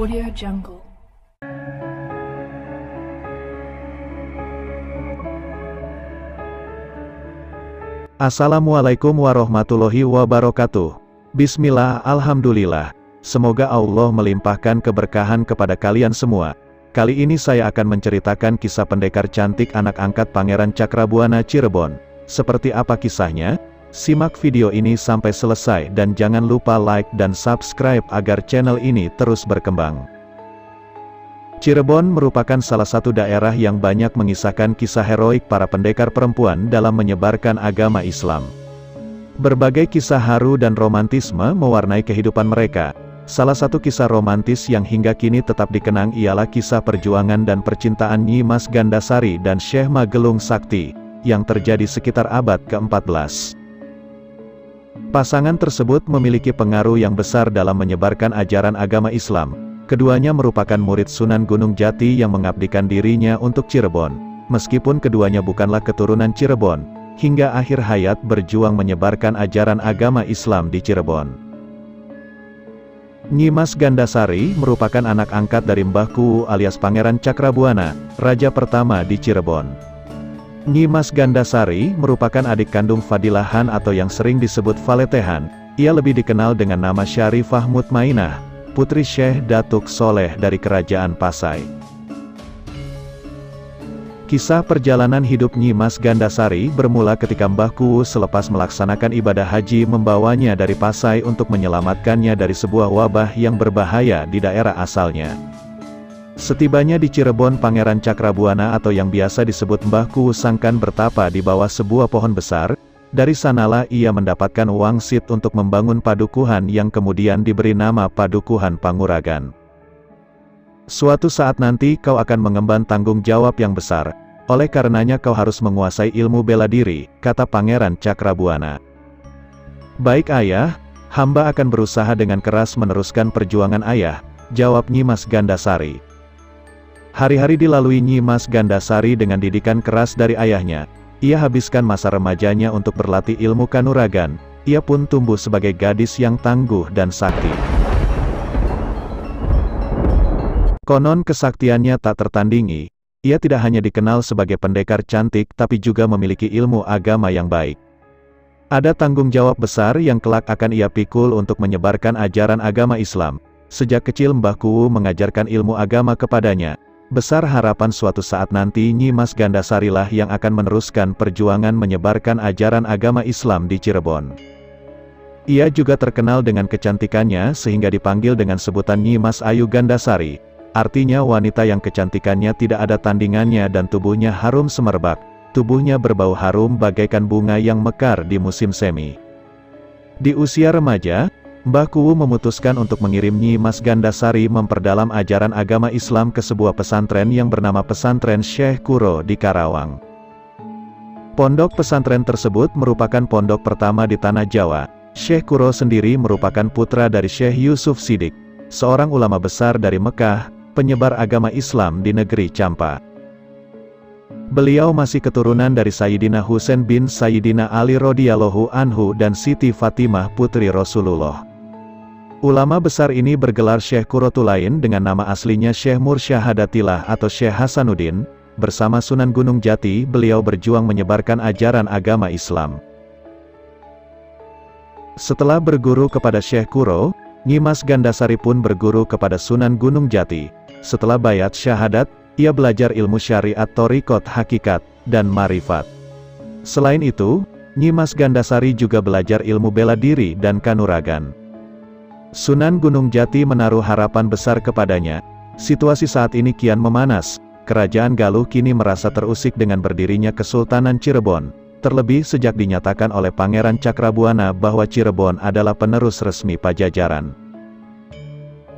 Audio Jungle. Assalamualaikum warahmatullahi wabarakatuh. Bismillah, alhamdulillah. Semoga Allah melimpahkan keberkahan kepada kalian semua. Kali ini saya akan menceritakan kisah pendekar cantik anak angkat Pangeran Cakrabuana Cirebon. Seperti apa kisahnya? Simak video ini sampai selesai dan jangan lupa like dan subscribe agar channel ini terus berkembang. Cirebon merupakan salah satu daerah yang banyak mengisahkan kisah heroik para pendekar perempuan dalam menyebarkan agama Islam. Berbagai kisah haru dan romantisme mewarnai kehidupan mereka. Salah satu kisah romantis yang hingga kini tetap dikenang ialah kisah perjuangan dan percintaan Nyi Mas Gandasari dan Syekh Magelung Sakti, yang terjadi sekitar abad ke-14. Pasangan tersebut memiliki pengaruh yang besar dalam menyebarkan ajaran agama Islam. Keduanya merupakan murid Sunan Gunung Jati yang mengabdikan dirinya untuk Cirebon. Meskipun keduanya bukanlah keturunan Cirebon, hingga akhir hayat berjuang menyebarkan ajaran agama Islam di Cirebon. Nyi Mas Gandasari merupakan anak angkat dari Mbah Kuwu alias Pangeran Cakrabuana, raja pertama di Cirebon. Nyi Mas Gandasari merupakan adik kandung Fadilahan atau yang sering disebut Faletehan. Ia lebih dikenal dengan nama Syarifah Mutmainah, putri Syekh Datuk Soleh dari Kerajaan Pasai. Kisah perjalanan hidup Nyi Mas Gandasari bermula ketika Mbah Kuwu selepas melaksanakan ibadah haji membawanya dari Pasai untuk menyelamatkannya dari sebuah wabah yang berbahaya di daerah asalnya. Setibanya di Cirebon, Pangeran Cakrabuana atau yang biasa disebut Mbah Kuwu Sangkan bertapa di bawah sebuah pohon besar. Dari sanalah ia mendapatkan wangsit untuk membangun padukuhan yang kemudian diberi nama Padukuhan Panguragan. Suatu saat nanti kau akan mengemban tanggung jawab yang besar, oleh karenanya kau harus menguasai ilmu bela diri, kata Pangeran Cakrabuana. Baik ayah, hamba akan berusaha dengan keras meneruskan perjuangan ayah, jawab Nyi Mas Gandasari. Hari-hari dilalui Nyi Mas Gandasari dengan didikan keras dari ayahnya. Ia habiskan masa remajanya untuk berlatih ilmu kanuragan. Ia pun tumbuh sebagai gadis yang tangguh dan sakti. Konon kesaktiannya tak tertandingi. Ia tidak hanya dikenal sebagai pendekar cantik tapi juga memiliki ilmu agama yang baik. Ada tanggung jawab besar yang kelak akan ia pikul untuk menyebarkan ajaran agama Islam. Sejak kecil Mbah Kuwu mengajarkan ilmu agama kepadanya. Besar harapan suatu saat nanti Nyi Mas Gandasarilah yang akan meneruskan perjuangan menyebarkan ajaran agama Islam di Cirebon. Ia juga terkenal dengan kecantikannya sehingga dipanggil dengan sebutan Nyi Mas Ayu Gandasari. Artinya wanita yang kecantikannya tidak ada tandingannya dan tubuhnya harum semerbak. Tubuhnya berbau harum bagaikan bunga yang mekar di musim semi. Di usia remaja, Mbah Kuwu memutuskan untuk mengirim Nyi Mas Gandasari memperdalam ajaran agama Islam ke sebuah pesantren yang bernama Pesantren Syekh Kuro di Karawang. Pondok pesantren tersebut merupakan pondok pertama di Tanah Jawa. Syekh Kuro sendiri merupakan putra dari Syekh Yusuf Sidik, seorang ulama besar dari Mekah, penyebar agama Islam di negeri Campa. Beliau masih keturunan dari Sayyidina Husain bin Sayyidina Ali radhiyallahu anhu dan Siti Fatimah putri Rasulullah. Ulama besar ini bergelar Syekh Kurotulain dengan nama aslinya Syekh Mursyahadatillah atau Syekh Hasanuddin. Bersama Sunan Gunung Jati, beliau berjuang menyebarkan ajaran agama Islam. Setelah berguru kepada Syekh Kuro, Nyi Mas Gandasari pun berguru kepada Sunan Gunung Jati. Setelah bayat syahadat, ia belajar ilmu syariat, thorikot, hakikat, dan marifat. Selain itu, Nyi Mas Gandasari juga belajar ilmu bela diri dan kanuragan. Sunan Gunung Jati menaruh harapan besar kepadanya. Situasi saat ini kian memanas. Kerajaan Galuh kini merasa terusik dengan berdirinya Kesultanan Cirebon. Terlebih sejak dinyatakan oleh Pangeran Cakrabuana bahwa Cirebon adalah penerus resmi Pajajaran.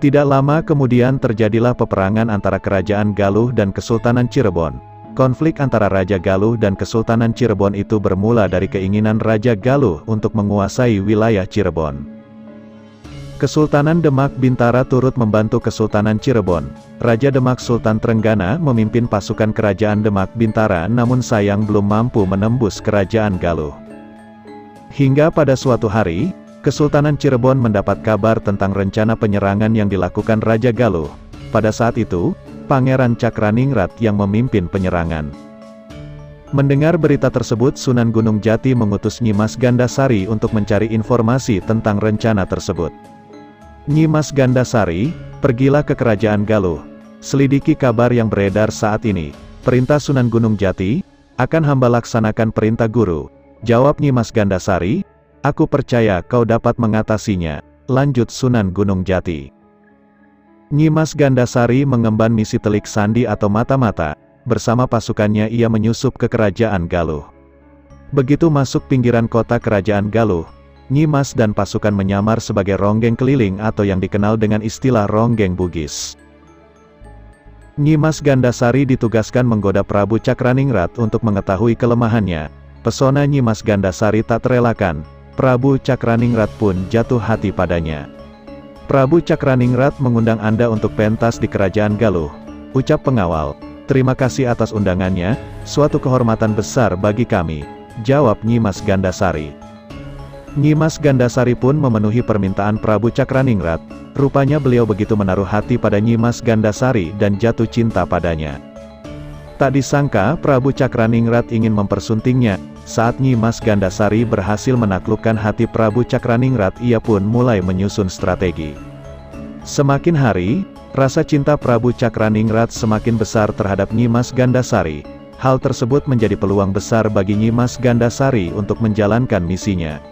Tidak lama kemudian terjadilah peperangan antara Kerajaan Galuh dan Kesultanan Cirebon. Konflik antara Raja Galuh dan Kesultanan Cirebon itu bermula dari keinginan Raja Galuh untuk menguasai wilayah Cirebon. Kesultanan Demak Bintara turut membantu Kesultanan Cirebon. Raja Demak Sultan Trenggana memimpin pasukan Kerajaan Demak Bintara namun sayang belum mampu menembus Kerajaan Galuh. Hingga pada suatu hari, Kesultanan Cirebon mendapat kabar tentang rencana penyerangan yang dilakukan Raja Galuh. Pada saat itu, Pangeran Cakraningrat yang memimpin penyerangan. Mendengar berita tersebut, Sunan Gunung Jati mengutus Nyi Mas Gandasari untuk mencari informasi tentang rencana tersebut. Nyi Mas Gandasari, pergilah ke Kerajaan Galuh. Selidiki kabar yang beredar saat ini. Perintah Sunan Gunung Jati, akan hamba laksanakan perintah guru. Jawab Nyi Mas Gandasari, aku percaya kau dapat mengatasinya. Lanjut Sunan Gunung Jati. Nyi Mas Gandasari mengemban misi telik sandi atau mata-mata. Bersama pasukannya ia menyusup ke Kerajaan Galuh. Begitu masuk pinggiran kota Kerajaan Galuh, Nyi Mas dan pasukan menyamar sebagai ronggeng keliling atau yang dikenal dengan istilah ronggeng Bugis. Nyi Mas Gandasari ditugaskan menggoda Prabu Cakraningrat untuk mengetahui kelemahannya. Pesona Nyi Mas Gandasari tak terelakkan, Prabu Cakraningrat pun jatuh hati padanya. Prabu Cakraningrat mengundang Anda untuk pentas di Kerajaan Galuh. Ucap pengawal, terima kasih atas undangannya, suatu kehormatan besar bagi kami, jawab Nyi Mas Gandasari. Nyi Mas Gandasari pun memenuhi permintaan Prabu Cakraningrat. Rupanya beliau begitu menaruh hati pada Nyi Mas Gandasari dan jatuh cinta padanya. Tak disangka Prabu Cakraningrat ingin mempersuntingnya. Saat Nyi Mas Gandasari berhasil menaklukkan hati Prabu Cakraningrat, ia pun mulai menyusun strategi. Semakin hari, rasa cinta Prabu Cakraningrat semakin besar terhadap Nyi Mas Gandasari. Hal tersebut menjadi peluang besar bagi Nyi Mas Gandasari untuk menjalankan misinya.